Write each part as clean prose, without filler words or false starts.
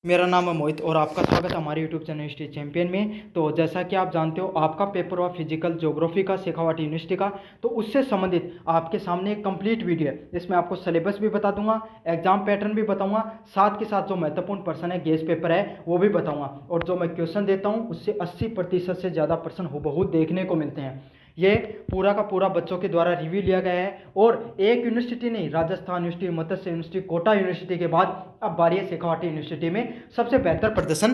मेरा नाम है मोहित और आपका स्वागत है हमारे यूट्यूब चैनल हिस्ट्री चैंपियन में। तो जैसा कि आप जानते हो, आपका पेपर हुआ फिजिकल ज्योग्राफी का शेखावाटी यूनिवर्सिटी का, तो उससे संबंधित आपके सामने एक कंप्लीट वीडियो है जिसमें आपको सिलेबस भी बता दूंगा, एग्जाम पैटर्न भी बताऊंगा, साथ के साथ जो महत्वपूर्ण प्रश्न है गेस पेपर है वो भी बताऊंगा। और जो मैं क्वेश्चन देता हूँ उससे 80% से ज़्यादा प्रश्न हूबहू देखने को मिलते हैं। ये पूरा का पूरा बच्चों के द्वारा रिव्यू लिया गया है और एक यूनिवर्सिटी नहीं, राजस्थान यूनिवर्सिटी, मत्स्य यूनिवर्सिटी, कोटा यूनिवर्सिटी के बाद अब बारी है शेखावाटी यूनिवर्सिटी में सबसे बेहतर प्रदर्शन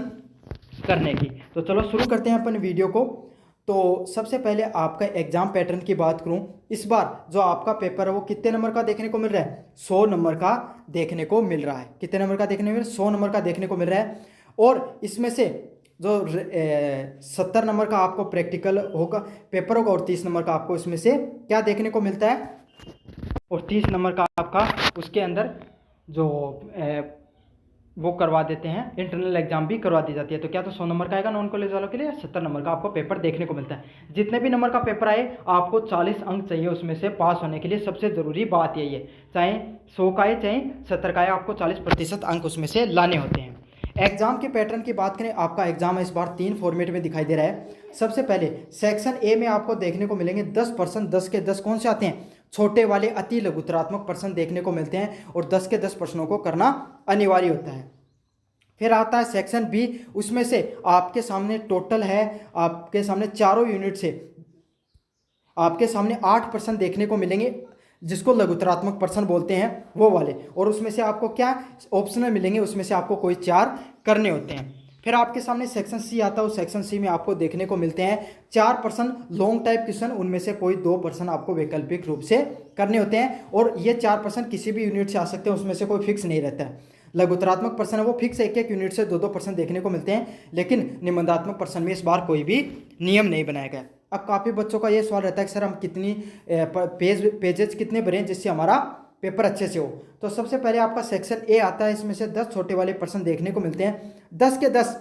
करने की। तो चलो शुरू करते हैं अपन वीडियो को। तो सबसे पहले आपका एग्जाम पैटर्न की बात करूं, इस बार जो आपका पेपर है वो कितने नंबर का देखने को मिल रहा है? 100 नंबर का देखने को मिल रहा है। कितने नंबर का देखने को मिल रहा है? 100 नंबर का देखने को मिल रहा है। और इसमें से जो 70 नंबर का आपको प्रैक्टिकल होगा पेपर होगा और 30 नंबर का आपको इसमें से क्या देखने को मिलता है, और 30 नंबर का आपका उसके अंदर जो वो करवा देते हैं, इंटरनल एग्जाम भी करवा दी जाती है। तो क्या तो 100 नंबर का आएगा नॉन कॉलेज वालों के लिए, 70 नंबर का आपको पेपर देखने को मिलता है। जितने भी नंबर का पेपर आए आपको 40 अंक चाहिए उसमें से पास होने के लिए। सबसे ज़रूरी बात यही है, चाहे 100 का आए चाहे 70 का आए, आपको 40% अंक उसमें से लाने होते हैं। एग्जाम के पैटर्न की बात करें, आपका एग्जाम इस बार 3 फॉर्मेट में दिखाई दे रहा है। सबसे पहले सेक्शन ए में आपको देखने को मिलेंगे 10%, 10 के 10 कौन से आते हैं? छोटे वाले अति लघुतरात्मक प्रश्न देखने को मिलते हैं और 10 के 10 प्रश्नों को करना अनिवार्य होता है। फिर आता है सेक्शन बी, उसमें से आपके सामने टोटल है, आपके सामने चारों यूनिट से आपके सामने 8 प्रश्न देखने को मिलेंगे जिसको लघुतरात्मक प्रश्न बोलते हैं वो वाले, और उसमें से आपको क्या ऑप्शनल मिलेंगे, उसमें से आपको कोई 4 करने होते हैं। फिर आपके सामने सेक्शन सी आता है, उस सेक्शन सी में आपको देखने को मिलते हैं 4 प्रश्न लॉन्ग टाइप क्वेश्चन, उनमें से कोई 2 प्रश्न आपको वैकल्पिक रूप से करने होते हैं। और ये 4 प्रश्न किसी भी यूनिट से आ सकते हैं, उसमें से कोई फिक्स नहीं रहता है। लघुतरात्मक प्रश्न है वो फिक्स एक एक यूनिट से 2-2 प्रश्न देखने को मिलते हैं, लेकिन निबंधात्मक प्रश्न में इस बार कोई भी नियम नहीं बनाया गया। अब काफ़ी बच्चों का ये सवाल रहता है कि सर हम कितनी पेजेस कितने भरें जिससे हमारा पेपर अच्छे से हो। तो सबसे पहले आपका सेक्शन ए आता है, इसमें से 10 छोटे वाले प्रश्न देखने को मिलते हैं। 10 के 10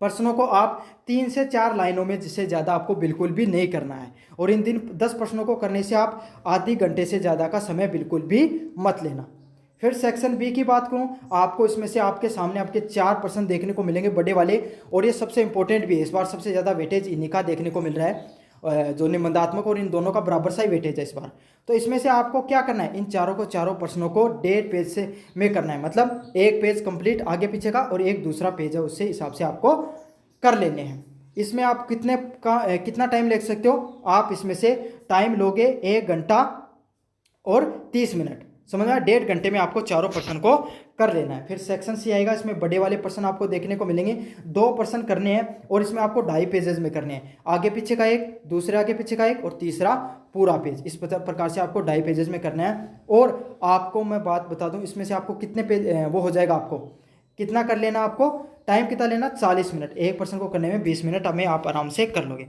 प्रश्नों को आप 3 से 4 लाइनों में, जिससे ज़्यादा आपको बिल्कुल भी नहीं करना है। और इन 10 प्रश्नों को करने से आप आधे घंटे से ज़्यादा का समय बिल्कुल भी मत लेना। फिर सेक्शन बी की बात करूं, आपको इसमें से आपके सामने आपके 4 प्रश्न देखने को मिलेंगे बड़े वाले, और ये सबसे इंपॉर्टेंट भी है। इस बार सबसे ज़्यादा वेटेज इन्हीं का देखने को मिल रहा है, जो निबंधात्मक, और इन दोनों का बराबर सा ही वेटेज है इस बार। तो इसमें से आपको क्या करना है, इन चारों प्रश्नों को 1.5 पेज से में करना है, मतलब एक पेज कंप्लीट आगे पीछे का और एक दूसरा पेज है, उससे हिसाब से आपको कर लेने हैं। इसमें आप कितना टाइम ले सकते हो? आप इसमें से टाइम लोगे 1 घंटा और 30 मिनट, समझ में? 1.5 घंटे में आपको चारों प्रश्न को कर लेना है। फिर सेक्शन सी आएगा, इसमें बड़े वाले प्रश्न आपको देखने को मिलेंगे। 2 प्रश्न करने हैं और इसमें आपको 2.5 पेजेस में करने हैं, आगे पीछे का एक, दूसरे आगे पीछे का एक और तीसरा पूरा पेज। इस प्रकार से आपको 2.5 पेजेस में करना है। और आपको मैं बात बता दूं, इसमें से आपको कितने पेज वो हो जाएगा, आपको कितना कर लेना, आपको टाइम कितना लेना? 40 मिनट। एक प्रश्न को करने में 20 मिनट हमें आप आराम से कर लोगे।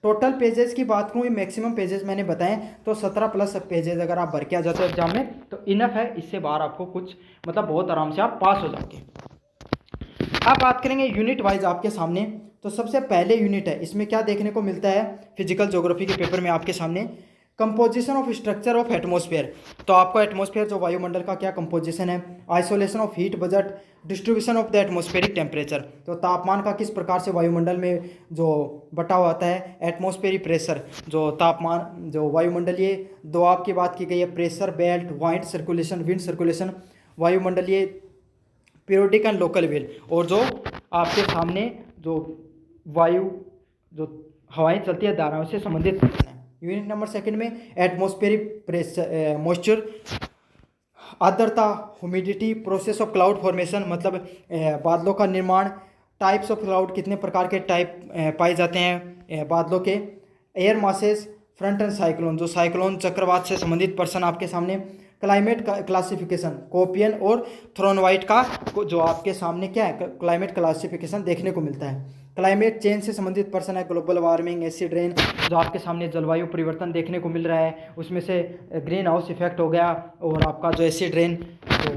टोटल पेजेस की बात करूँ, मैक्सिमम पेजेस मैंने बताएं तो 17+ पेजेस अगर आप भर के आ जाते हो एग्जाम में तो इनफ है। इससे बाहर आपको कुछ मतलब बहुत आराम से आप पास हो जाओगे। अब बात करेंगे यूनिट वाइज आपके सामने। तो सबसे पहले यूनिट है, इसमें क्या देखने को मिलता है फिजिकल ज्योग्राफी के पेपर में आपके सामने? Composition of structure of atmosphere. तो आपको एटमॉस्फेयर जो वायुमंडल का क्या कंपोजिशन है, isolation of heat budget, distribution of the atmospheric temperature, तो तापमान का किस प्रकार से वायुमंडल में जो बटा हुआ होता है, एटमॉस्फेरिक प्रेशर, जो तापमान, जो वायुमंडलीय दबाव की बात की गई है, pressure belt, wide circulation, wind circulation, वायुमंडलीय पीरियोडिक एंड लोकल वेल, और जो आपके सामने जो वायु जो हवाएं चलती है धाराओं से संबंधित है। यूनिट नंबर 2 में एटमॉस्फेरिक प्रेशर, मॉइस्चर, आर्द्रता, humidity, process of cloud formation, मतलब बादलों का निर्माण, टाइप्स ऑफ क्लाउड, कितने प्रकार के टाइप पाए जाते हैं बादलों के, air masses, front end cyclone, जो साइक्लोन चक्रवात से संबंधित प्रश्न आपके सामने, क्लाइमेट क्लासिफिकेशन, कोपियन और थ्रोनवाइट का जो आपके सामने क्या है, क्लाइमेट क्लासिफिकेशन देखने को मिलता है। क्लाइमेट चेंज से संबंधित प्रश्न है, ग्लोबल वार्मिंग, एसिड रेन, जो आपके सामने जलवायु परिवर्तन देखने को मिल रहा है, उसमें से ग्रीन हाउस इफेक्ट हो गया, और आपका जो एसिड रेन, जो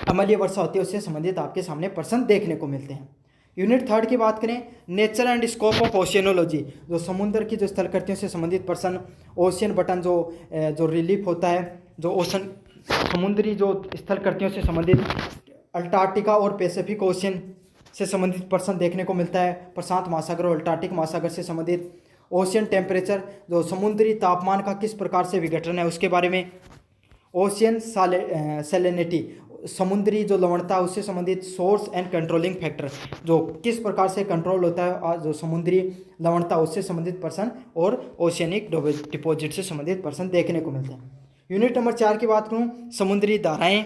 अम्लीय वर्षा होती है, उससे संबंधित आपके सामने प्रश्न देखने को मिलते हैं। यूनिट 3 की बात करें, नेचर एंड स्कोप ऑफ ओशियनोलॉजी, जो समुद्र की जो स्थलकृतियों से संबंधित प्रश्न, ओशियन बटन जो रिलीफ होता है, जो ओशन समुद्री जो स्थलकृतियों से संबंधित अंटार्कटिका और पैसिफिक ओशियन से संबंधित प्रश्न देखने को मिलता है। प्रशांत महासागर और अल्टार्कटिक महासागर से संबंधित ओशियन टेम्परेचर, जो समुद्री तापमान का किस प्रकार से विघटन है उसके बारे में। ओशियन सैलिनिटी, समुद्री जो लवणता उससे संबंधित। सोर्स एंड कंट्रोलिंग फैक्टर, जो किस प्रकार से कंट्रोल होता है और जो समुद्री लवणता उससे संबंधित प्रश्न, और ओशियनिक डिपॉजिट से संबंधित प्रश्न देखने को मिलते हैं। यूनिट नंबर 4 की बात करूं, समुद्री धाराएं,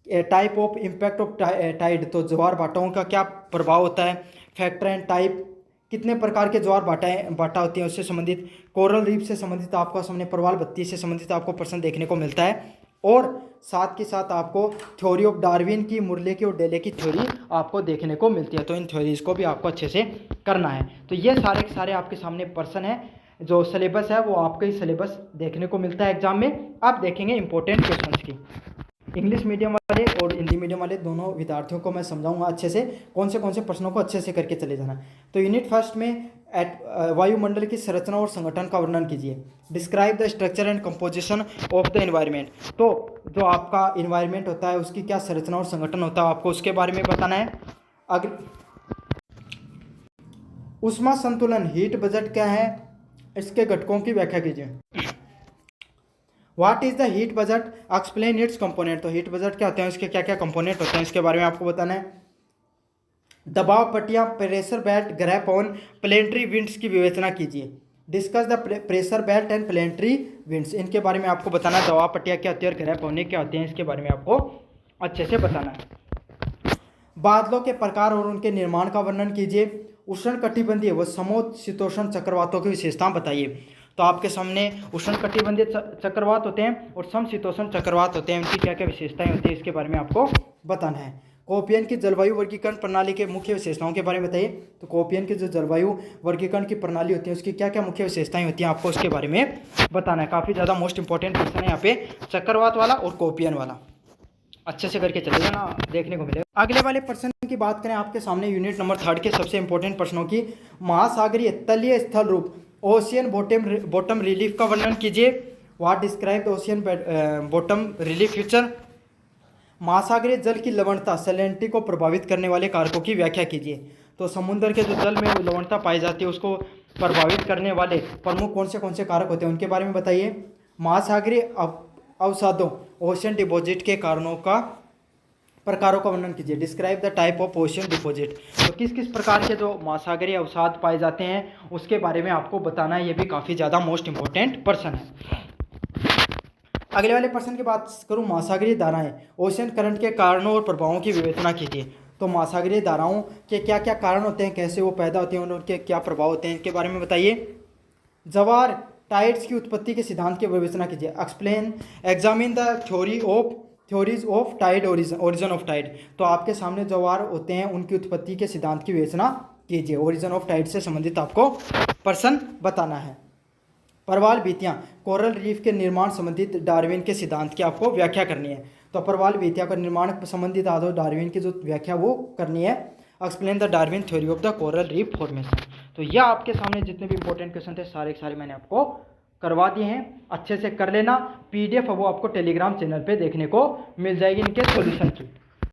type of impact of tide, तो ज्वार भाटाओं का क्या प्रभाव होता है। फैक्टर एंड टाइप, कितने प्रकार के ज्वार भाटा होती हैं उससे संबंधित। कोरल रीफ से संबंधित आपको सामने प्रवाल बत्ती से संबंधित आपको प्रश्न देखने को मिलता है। और साथ के साथ आपको थ्योरी ऑफ डार्विन की, मुर्ले की और डेले की थ्योरी आपको देखने को मिलती है। तो इन थ्योरीज को भी आपको अच्छे से करना है। तो ये सारे के सारे आपके सामने प्रश्न है। जो सिलेबस है वो आपका ही सिलेबस देखने को मिलता है एग्जाम में। अब देखेंगे इंपॉर्टेंट क्वेश्चंस की। इंग्लिश मीडियम वाले और हिंदी मीडियम वाले दोनों विद्यार्थियों को मैं समझाऊंगा अच्छे से कौन से प्रश्नों को अच्छे से करके चले जाना। तो यूनिट फर्स्ट में वायुमंडल की संरचना और संगठन का वर्णन कीजिए। Describe the structure and composition of the environment, तो जो आपका इन्वायरमेंट होता है उसकी क्या संरचना और संगठन होता है आपको उसके बारे में बताना है। ऊष्मा संतुलन, हीट बजट क्या है, इसके घटकों की व्याख्या कीजिए। What is the heat budget, explain it's component, तो हीट बजट क्या होते हैं, इसके क्या क्या कंपोनेंट होते हैं इसके बारे में आपको बताना है। दबाव पट्टियाँ, प्रेशर बेल्ट, ग्रह पवन, प्लेनेटरी विंड्स की विवेचना कीजिए। Discuss the pressure belt and planetary winds, इनके बारे में आपको बताना है। दबाव पट्टियाँ क्या होती है और ग्रह पवन क्या होते हैं इसके बारे में आपको अच्छे से बताना है। बादलों के प्रकार और उनके निर्माण का वर्णन कीजिए। उष्णकटिबंधीय व समशीतोष्ण चक्रवातों की विशेषता बताइए। तो आपके सामने उष्णकटिबंधीय चक्रवात होते हैं और समशीतोष्ण चक्रवात होते हैं, उनकी क्या क्या विशेषताएं होती है इसके बारे में आपको बताना है। कोपियन की जलवायु वर्गीकरण प्रणाली के मुख्य विशेषताओं के बारे में बताइए। तो कोपियन की जो जलवायु वर्गीकरण की प्रणाली होती है उसकी क्या क्या मुख्य विशेषताएं होती हैं आपको उसके बारे में बताना है। काफ़ी ज़्यादा मोस्ट इंपॉर्टेंट क्वेश्चन है यहाँ पे, चक्रवात वाला और कोपियन वाला, अच्छे से करके चले जाना, देखने को मिलेगा। अगले वाले प्रश्न की बात करें आपके सामने यूनिट नंबर 3 के सबसे इंपॉर्टेंट प्रश्नों की। महासागरीय तलीय स्थल रूप, ओशियन बॉटम रिलीफ का वर्णन कीजिए। What describe the ocean bottom relief feature. महासागरीय जल की लवणता, सैलिनिटी को प्रभावित करने वाले कारकों की व्याख्या कीजिए। तो समुद्र के जो जल में लवणता पाई जाती है उसको प्रभावित करने वाले प्रमुख कौन से कारक होते हैं उनके बारे में बताइए। महासागरीय अवसादों, ओशियन डिपॉजिट के प्रकारों का वर्णन कीजिए। Describe the type of ocean deposit, तो किस किस प्रकार के जो महासागरीय अवसाद पाए जाते हैं उसके बारे में आपको बताना है। ये भी काफ़ी ज़्यादा मोस्ट इंपॉर्टेंट प्रश्न है। अगले वाले प्रश्न की बात करूं, महासागरीय धाराएं, ओशियन करंट के कारणों और प्रभावों की विवेचना कीजिए। तो महासागरीय धाराओं के क्या क्या कारण होते हैं, कैसे वो पैदा होते हैं और उनके क्या प्रभाव होते हैं इनके बारे में बताइए। जवार टाइड्स की उत्पत्ति के सिद्धांत की विवेचना कीजिए। Explain examine the theories of tide, origin of tide, तो आपके सामने जवार होते हैं उनकी उत्पत्ति के सिद्धांत की विवेचना कीजिए। ओरिजिन ऑफ टाइड से संबंधित आपको प्रश्न बताना है। प्रवाल भित्तियाँ, कोरल रीफ के निर्माण संबंधित डार्विन के सिद्धांत की आपको व्याख्या करनी है। तो प्रवाल भित्तियाँ का निर्माण संबंधित आदो डार्विन की जो व्याख्या वो करनी है। Explain the Darwin theory of the coral reef formation. तो यह आपके सामने जितने भी इंपॉर्टेंट क्वेश्चन थे सारे के सारे मैंने आपको करवा दिए हैं, अच्छे से कर लेना। PDF वो आपको टेलीग्राम चैनल पे देखने को मिल जाएगी इनके सॉल्यूशन की।